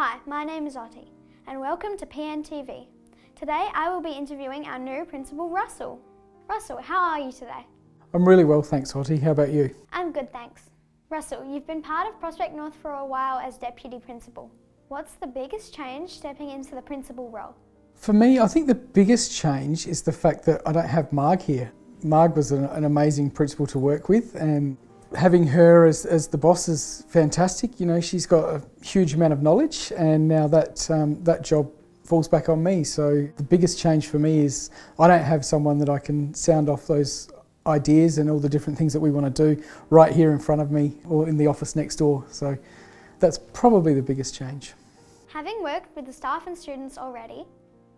Hi, my name is Otti and welcome to PNTV. Today I will be interviewing our new principal, Russell. Russell, how are you today? I'm really well, thanks, Otti. How about you? I'm good, thanks. Russell, you've been part of Prospect North for a while as Deputy Principal. What's the biggest change stepping into the principal role? For me, I think the biggest change is the fact that I don't have Marg here. Marg was an amazing principal to work with, and having her as the boss is fantastic. You know, she's got a huge amount of knowledge, and now that job falls back on me. So the biggest change for me is I don't have someone that I can sound off those ideas and all the different things that we want to do right here in front of me or in the office next door. So that's probably the biggest change. Having worked with the staff and students already,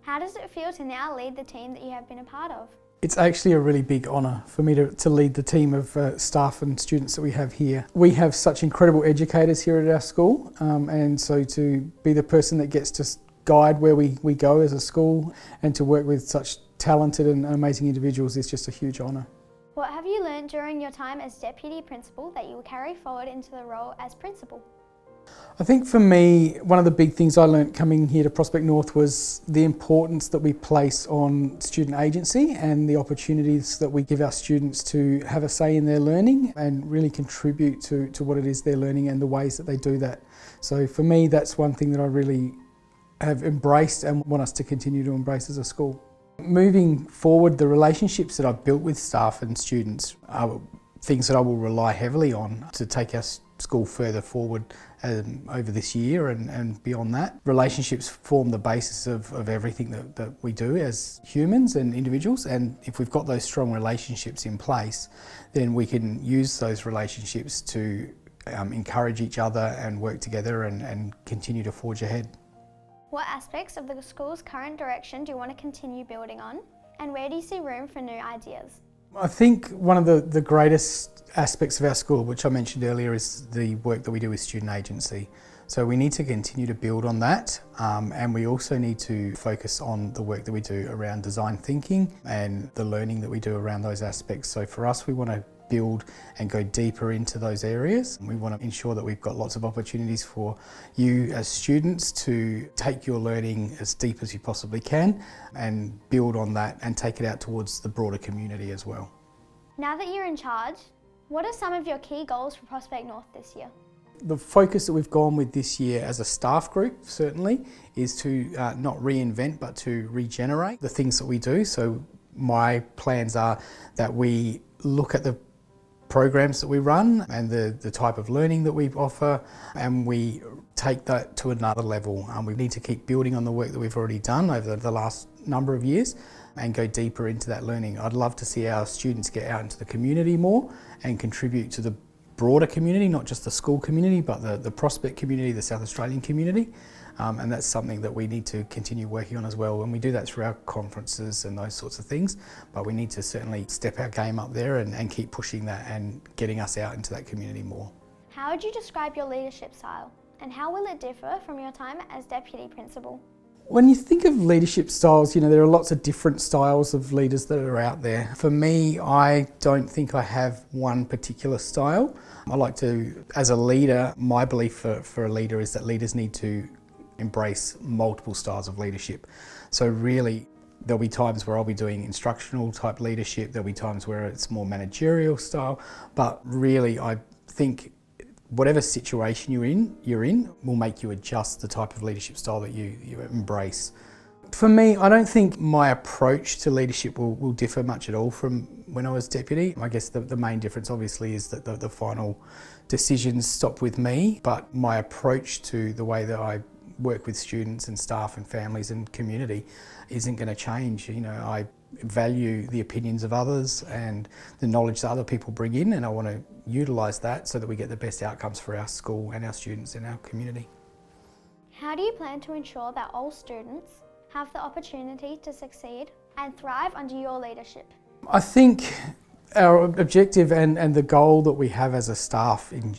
how does it feel to now lead the team that you have been a part of? It's actually a really big honour for me to lead the team of staff and students that we have here. We have such incredible educators here at our school, and so to be the person that gets to guide where we go as a school and to work with such talented and amazing individuals is just a huge honour. What have you learned during your time as Deputy Principal that you will carry forward into the role as Principal? I think for me, one of the big things I learnt coming here to Prospect North was the importance that we place on student agency and the opportunities that we give our students to have a say in their learning and really contribute to what it is they're learning and the ways that they do that. So for me, that's one thing that I really have embraced and want us to continue to embrace as a school. Moving forward, the relationships that I've built with staff and students are things that I will rely heavily on to take our school further forward over this year and beyond that. Relationships form the basis of everything that we do as humans and individuals, and if we've got those strong relationships in place, then we can use those relationships to encourage each other and work together and continue to forge ahead. What aspects of the school's current direction do you want to continue building on, and where do you see room for new ideas? I think one of the greatest aspects of our school, which I mentioned earlier, is the work that we do with student agency. So we need to continue to build on that, and we also need to focus on the work that we do around design thinking and the learning that we do around those aspects. So for us, we want to build and go deeper into those areas. We want to ensure that we've got lots of opportunities for you as students to take your learning as deep as you possibly can and build on that and take it out towards the broader community as well. Now that you're in charge, what are some of your key goals for Prospect North this year? The focus that we've gone with this year as a staff group certainly is to not reinvent but to regenerate the things that we do. So my plans are that we look at the programs that we run and the type of learning that we offer, and we take that to another level. We need to keep building on the work that we've already done over the last number of years and go deeper into that learning. I'd love to see our students get out into the community more and contribute to the broader community, not just the school community, but the Prospect community, the South Australian community. And that's something that we need to continue working on as well. And we do that through our conferences and those sorts of things, but we need to certainly step our game up there and keep pushing that and getting us out into that community more. How would you describe your leadership style, and how will it differ from your time as Deputy Principal? When you think of leadership styles, you know, there are lots of different styles of leaders that are out there. For me, I don't think I have one particular style. I like to, as a leader, my belief for a leader is that leaders need to embrace multiple styles of leadership. So really, there'll be times where I'll be doing instructional type leadership, there'll be times where it's more managerial style, but really I think whatever situation you're in will make you adjust the type of leadership style that you embrace. For me, I don't think my approach to leadership will differ much at all from when I was deputy. I guess the main difference obviously is that the final decisions stop with me, but my approach to the way that I work with students and staff and families and community isn't going to change. You know, I value the opinions of others and the knowledge that other people bring in, and I want to utilise that so that we get the best outcomes for our school and our students in our community. How do you plan to ensure that all students have the opportunity to succeed and thrive under your leadership? I think our objective and the goal that we have as a staff, in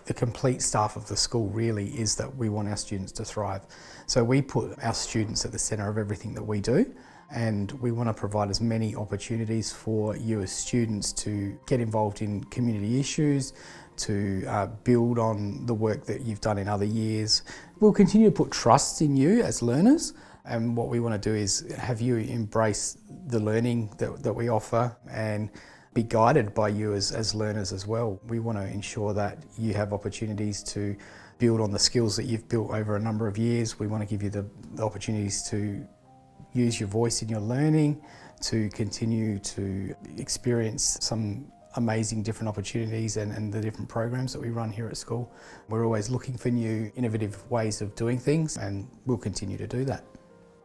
the complete staff of the school, really is that we want our students to thrive. So we put our students at the centre of everything that we do, and we want to provide as many opportunities for you as students to get involved in community issues, to build on the work that you've done in other years, we'll continue to put trust in you as learners, and what we want to do is have you embrace the learning that we offer and be guided by you as learners as well. We want to ensure that you have opportunities to build on the skills that you've built over a number of years. We want to give you the opportunities to use your voice in your learning, to continue to experience some amazing different opportunities and the different programs that we run here at school. We're always looking for new innovative ways of doing things, and we'll continue to do that.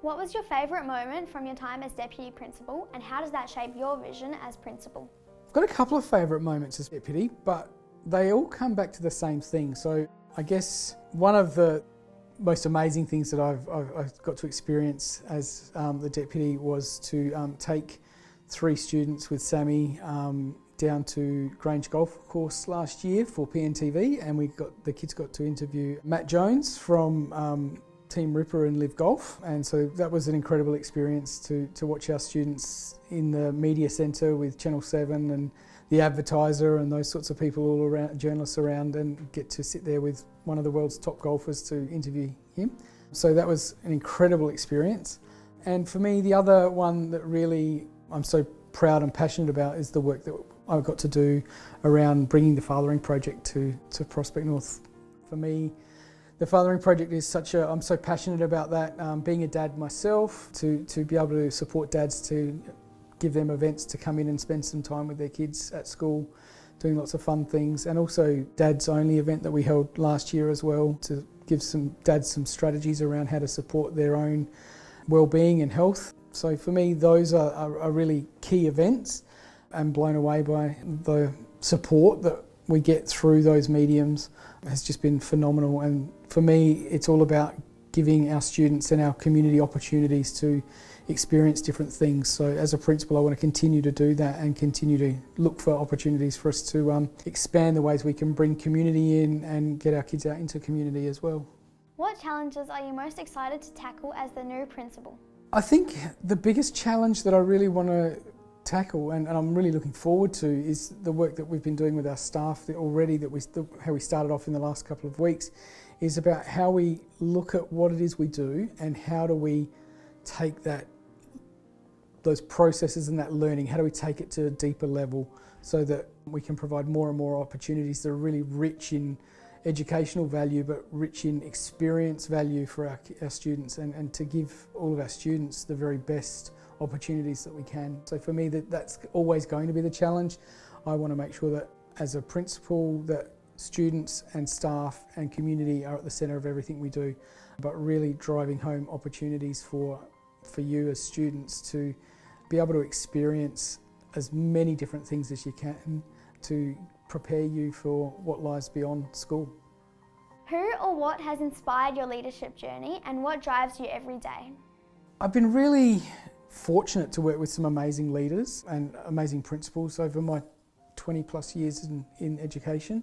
What was your favourite moment from your time as Deputy Principal, and how does that shape your vision as Principal? I've got a couple of favourite moments as Deputy, but they all come back to the same thing. So I guess one of the most amazing things that I've got to experience as the Deputy was to take 3 students with Sammy down to Grange Golf Course last year for PNTV, and the kids got to interview Matt Jones from Team Ripper and Live Golf, and so that was an incredible experience to watch our students in the media centre with Channel 7 and the advertiser and those sorts of people all around, journalists around, and get to sit there with one of the world's top golfers to interview him. So that was an incredible experience. And for me, the other one that really I'm so proud and passionate about is the work that I've got to do around bringing the Fathering Project to Prospect North. For me, the Fathering Project is I'm so passionate about that. Being a dad myself, to be able to support dads to give them events to come in and spend some time with their kids at school, doing lots of fun things, and also Dads Only event that we held last year as well, to give some dads some strategies around how to support their own well-being and health. So for me, those are really key events. I'm blown away by the support that we get through those mediums. It has just been phenomenal, and for me it's all about giving our students and our community opportunities to experience different things. So as a principal, I want to continue to do that and continue to look for opportunities for us to expand the ways we can bring community in and get our kids out into community as well. What challenges are you most excited to tackle as the new principal? I think the biggest challenge that I really want to tackle, and I'm really looking forward to, is the work that we've been doing with our staff already, how we started off in the last couple of weeks, is about how we look at what it is we do and how do we take those processes and that learning, how do we take it to a deeper level so that we can provide more and more opportunities that are really rich in educational value but rich in experience value for our students, and to give all of our students the very best opportunities that we can. So for me, that's always going to be the challenge. I want to make sure that as a principal that students and staff and community are at the centre of everything we do, but really driving home opportunities for you as students to be able to experience as many different things as you can to prepare you for what lies beyond school. Who or what has inspired your leadership journey, and what drives you every day? I've been really fortunate to work with some amazing leaders and amazing principals over my 20 plus years in education,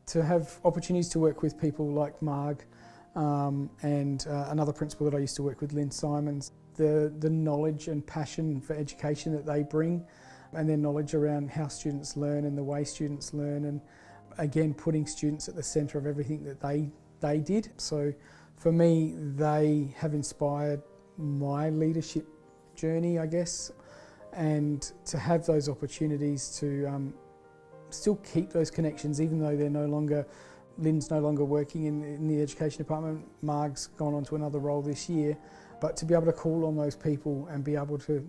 to have opportunities to work with people like Marg and another principal that I used to work with, Lynn Simons. The knowledge and passion for education that they bring, and their knowledge around how students learn and the way students learn, and again putting students at the centre of everything that they did. So for me, they have inspired my leadership journey, I guess, and to have those opportunities to still keep those connections, even though Lynn's no longer working in the education department, Marg's gone on to another role this year, but to be able to call on those people and be able to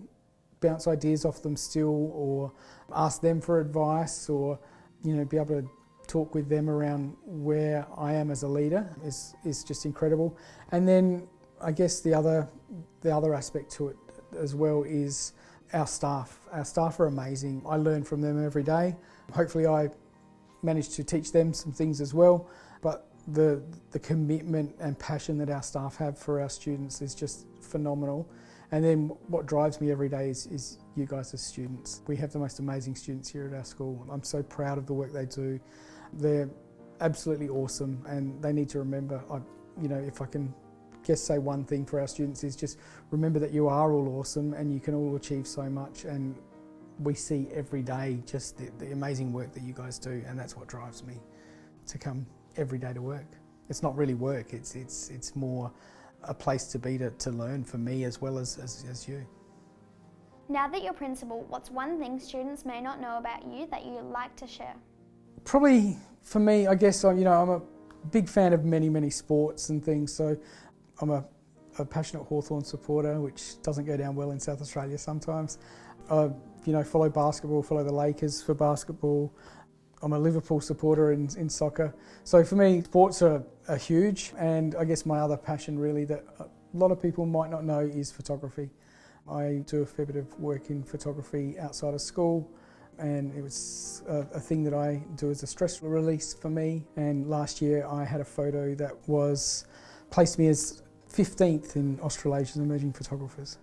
bounce ideas off them still, or ask them for advice, or be able to talk with them around where I am as a leader is just incredible. And then I guess the other aspect to it as well is our staff. Our staff are amazing. I learn from them every day. Hopefully I manage to teach them some things as well, but the commitment and passion that our staff have for our students is just phenomenal. And then what drives me every day is you guys as students. We have the most amazing students here at our school. I'm so proud of the work they do. They're absolutely awesome, and they need to remember, if I can say one thing for our students, is just remember that you are all awesome and you can all achieve so much, and we see every day just the amazing work that you guys do, and that's what drives me to come every day to work. It's not really work, it's more a place to be to learn for me as well as you. Now that you're principal, what's one thing students may not know about you that you'd like to share? Probably for me, I guess, I'm a big fan of many sports and things, so I'm a passionate Hawthorn supporter, which doesn't go down well in South Australia sometimes. I follow basketball, follow the Lakers for basketball. I'm a Liverpool supporter in soccer. So for me, sports are huge, and I guess my other passion really that a lot of people might not know is photography. I do a fair bit of work in photography outside of school, and it was a thing that I do as a stress release for me. And last year I had a photo that placed me as 15th in Australasia's Emerging Photographers.